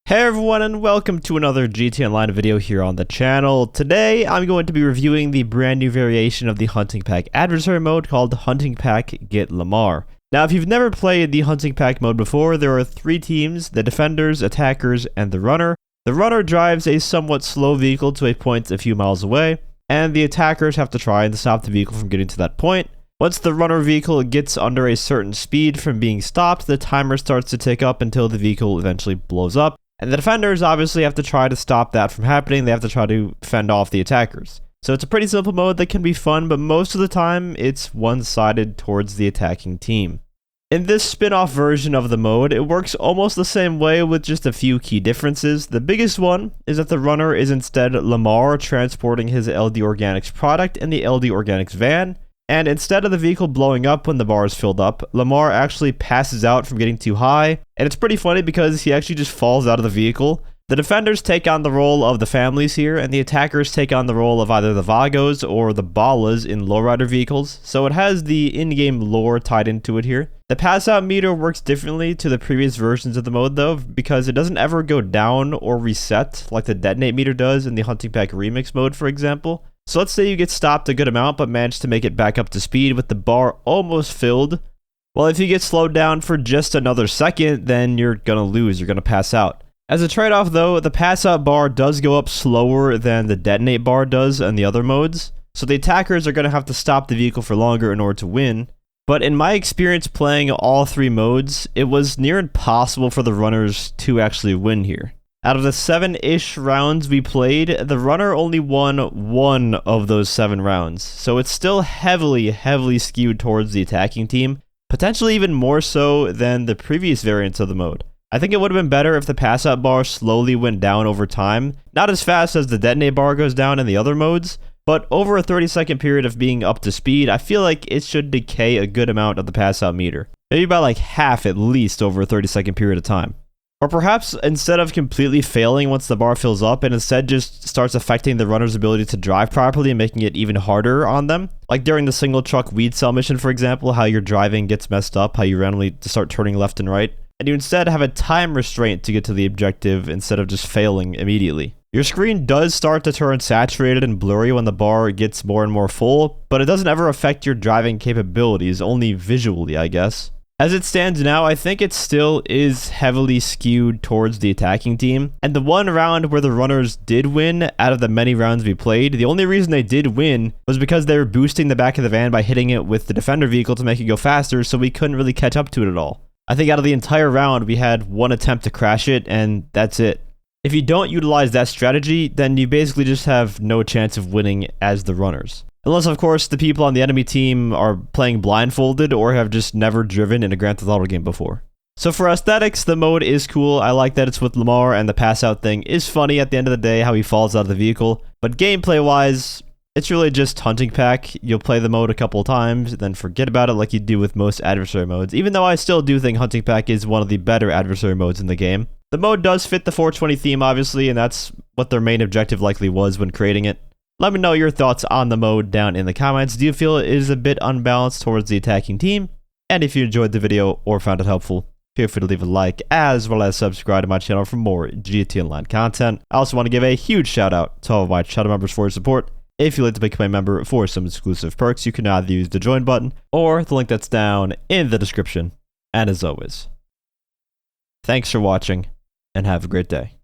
Hey everyone, and welcome to another gtaonline video here on the channel. Today I'm going to be reviewing the brand new variation of the Hunting Pack Adversary mode called Hunting Pack Get Lamar. Now if you've never played the Hunting Pack mode before, there are three teams: the defenders, attackers, and the runner. The runner drives a somewhat slow vehicle to a point a few miles away, and the attackers have to try and stop the vehicle from getting to that point. Once the runner vehicle gets under a certain speed from being stopped, the timer starts to tick up until the vehicle eventually blows up. And the defenders obviously have to try to stop that from happening. They have to try to fend off the attackers. So it's a pretty simple mode that can be fun, but most of the time it's one-sided towards the attacking team. In this spin-off version of the mode, it works almost the same way with just a few key differences. The biggest one is that the runner is instead Lamar transporting his LD Organics product in the LD Organics van. And instead of the vehicle blowing up when the bar is filled up, Lamar actually passes out from getting too high. And it's pretty funny because he actually just falls out of the vehicle. The defenders take on the role of the families here, and the attackers take on the role of either the Vagos or the Balas in lowrider vehicles. So it has the in-game lore tied into it here. The pass-out meter works differently to the previous versions of the mode though, because it doesn't ever go down or reset like the detonate meter does in the Hunting Pack Remix mode, for example. So let's say you get stopped a good amount but manage to make it back up to speed with the bar almost filled. Well, if you get slowed down for just another second, then you're gonna lose, you're gonna pass out. As a trade-off though, the pass out bar does go up slower than the detonate bar does in the other modes, so the attackers are gonna have to stop the vehicle for longer in order to win. But in my experience playing all three modes, it was near impossible for the runners to actually win here. Out of the 7-ish rounds we played, the runner only won one of those 7 rounds. So it's still heavily skewed towards the attacking team, potentially even more so than the previous variants of the mode. I think it would have been better if the pass out bar slowly went down over time, not as fast as the detonate bar goes down in the other modes, but over a 30-second period of being up to speed, I feel like it should decay a good amount of the pass out meter. Maybe by like half at least over a 30-second period of time. Or perhaps instead of completely failing once the bar fills up, and instead just starts affecting the runner's ability to drive properly and making it even harder on them. Like during the single truck weed cell mission, for example, how your driving gets messed up, how you randomly start turning left and right. And you instead have a time restraint to get to the objective instead of just failing immediately. Your screen does start to turn saturated and blurry when the bar gets more and more full, but it doesn't ever affect your driving capabilities, only visually, I guess. As it stands now, I think it still is heavily skewed towards the attacking team. And the one round where the runners did win out of the many rounds we played, the only reason they did win was because they were boosting the back of the van by hitting it with the defender vehicle to make it go faster, so we couldn't really catch up to it at all. I think out of the entire round, we had one attempt to crash it, and that's it. If you don't utilize that strategy, then you basically just have no chance of winning as the runners. Unless, of course, the people on the enemy team are playing blindfolded or have just never driven in a Grand Theft Auto game before. So for aesthetics, the mode is cool. I like that it's with Lamar, and the pass out thing is funny at the end of the day, how he falls out of the vehicle. But gameplay-wise, it's really just Hunting Pack. You'll play the mode a couple of times, then forget about it like you do with most adversary modes, even though I still do think Hunting Pack is one of the better adversary modes in the game. The mode does fit the 420 theme, obviously, and that's what their main objective likely was when creating it. Let me know your thoughts on the mode down in the comments. Do you feel it is a bit unbalanced towards the attacking team? And if you enjoyed the video or found it helpful, feel free to leave a like as well as subscribe to my channel for more gtaonline content. I also want to give a huge shout out to all of my channel members for your support. If you'd like to become a member for some exclusive perks, you can either use the join button or the link that's down in the description. And as always, thanks for watching and have a great day.